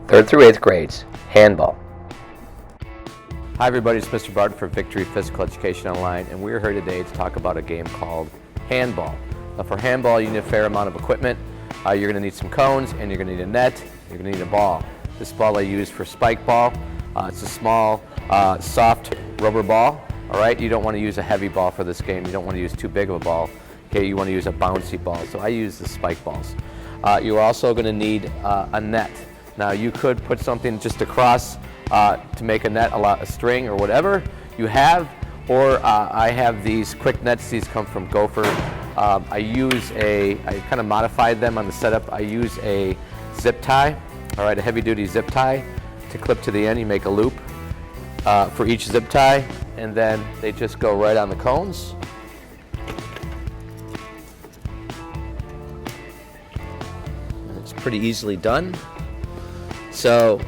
3rd through 8th grades, handball. Hi everybody, it's Mr. Barton for Victory Physical Education Online, and we're here today to talk about a game called handball. Now for handball, you need a fair amount of equipment. You're going to need some cones, and you're going to need a net, you're going to need a ball. This ball I use for spike ball. It's a small, soft rubber ball. All right, you don't want to use a heavy ball for this game. You don't want to use too big of a ball. Okay, you want to use a bouncy ball. So I use the spike balls. You're also going to need a net. Now you could put something just across to make a net, a string or whatever you have, or I have these quick nets. These come from Gopher. I kind of modified them on the setup. I use a zip tie, all right, a heavy duty zip tie to clip to the end. You make a loop for each zip tie, and then they just go right on the cones. And it's pretty easily done. So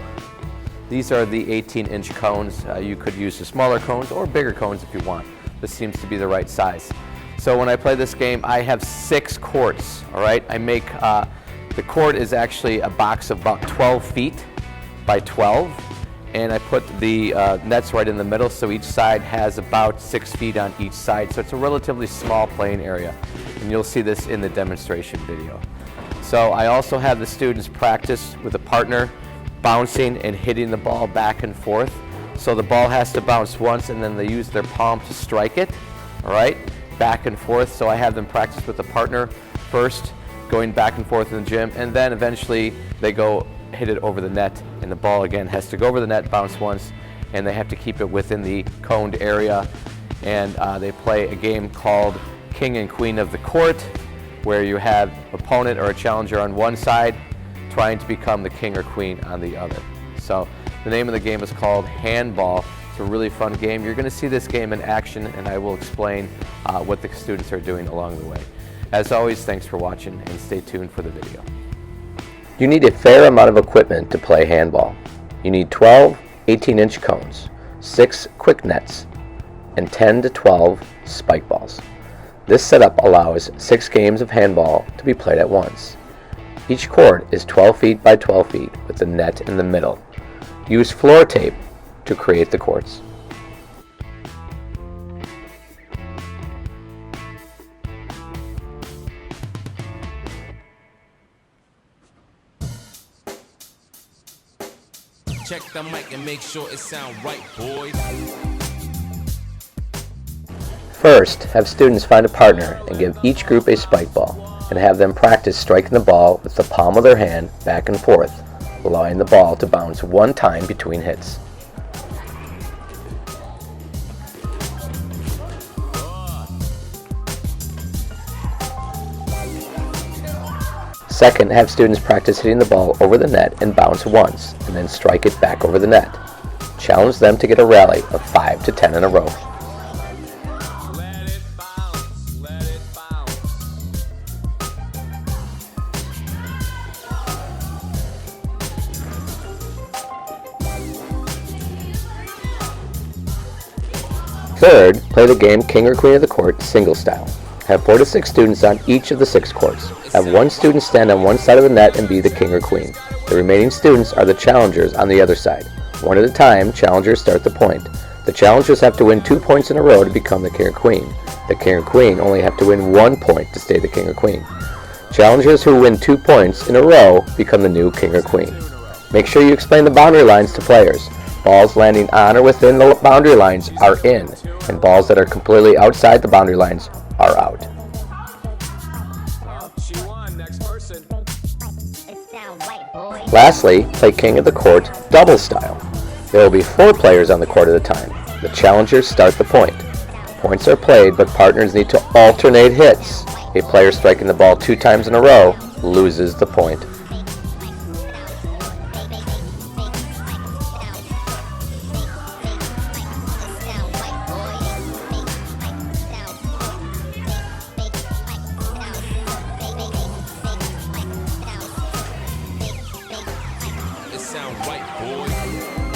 these are the 18-inch cones. You could use the smaller cones or bigger cones if you want. This seems to be the right size. So when I play this game, I have 6 courts, all right? I make, the court is actually a box of about 12 feet by 12, and I put the nets right in the middle, so each side has about 6 feet on each side. So it's a relatively small playing area, and you'll see this in the demonstration video. So I also have the students practice with a partner, bouncing and hitting the ball back and forth. So the ball has to bounce once, and then they use their palm to strike it, all right, back and forth. So I have them practice with a partner first, going back and forth in the gym, and then eventually they go hit it over the net, and the ball again has to go over the net, bounce once, and they have to keep it within the coned area. And they play a game called King and Queen of the Court, where you have an opponent or a challenger on one side trying to become the king or queen on the other. So the name of the game is called handball. It's a really fun game. You're going to see this game in action, and I will explain what the students are doing along the way. As always, thanks for watching, and stay tuned for the video. You need a fair amount of equipment to play handball. You need 12 18-inch cones, 6 quick nets, and 10 to 12 spike balls. This setup allows 6 games of handball to be played at once. Each court is 12 feet by 12 feet with the net in the middle. Use floor tape to create the courts. Check the mic and make sure it sound right, boys. First, have students find a partner and give each group a spike ball, and have them practice striking the ball with the palm of their hand back and forth, allowing the ball to bounce one time between hits. Second, have students practice hitting the ball over the net and bounce once, and then strike it back over the net. Challenge them to get a rally of 5 to 10 in a row. Third, play the game King or Queen of the Court single style. Have 4 to 6 students on each of the 6 courts. Have one student stand on one side of the net and be the king or queen. The remaining students are the challengers on the other side. One at a time, challengers start the point. The challengers have to win 2 points in a row to become the king or queen. The king or queen only have to win 1 point to stay the king or queen. Challengers who win 2 points in a row become the new king or queen. Make sure you explain the boundary lines to players. Balls landing on or within the boundary lines are in, and balls that are completely outside the boundary lines are out. Lastly, play King of the Court double style. There will be 4 players on the court at a time. The challengers start the point. Points are played, but partners need to alternate hits. A player striking the ball 2 times in a row loses the point. It sound right, boys.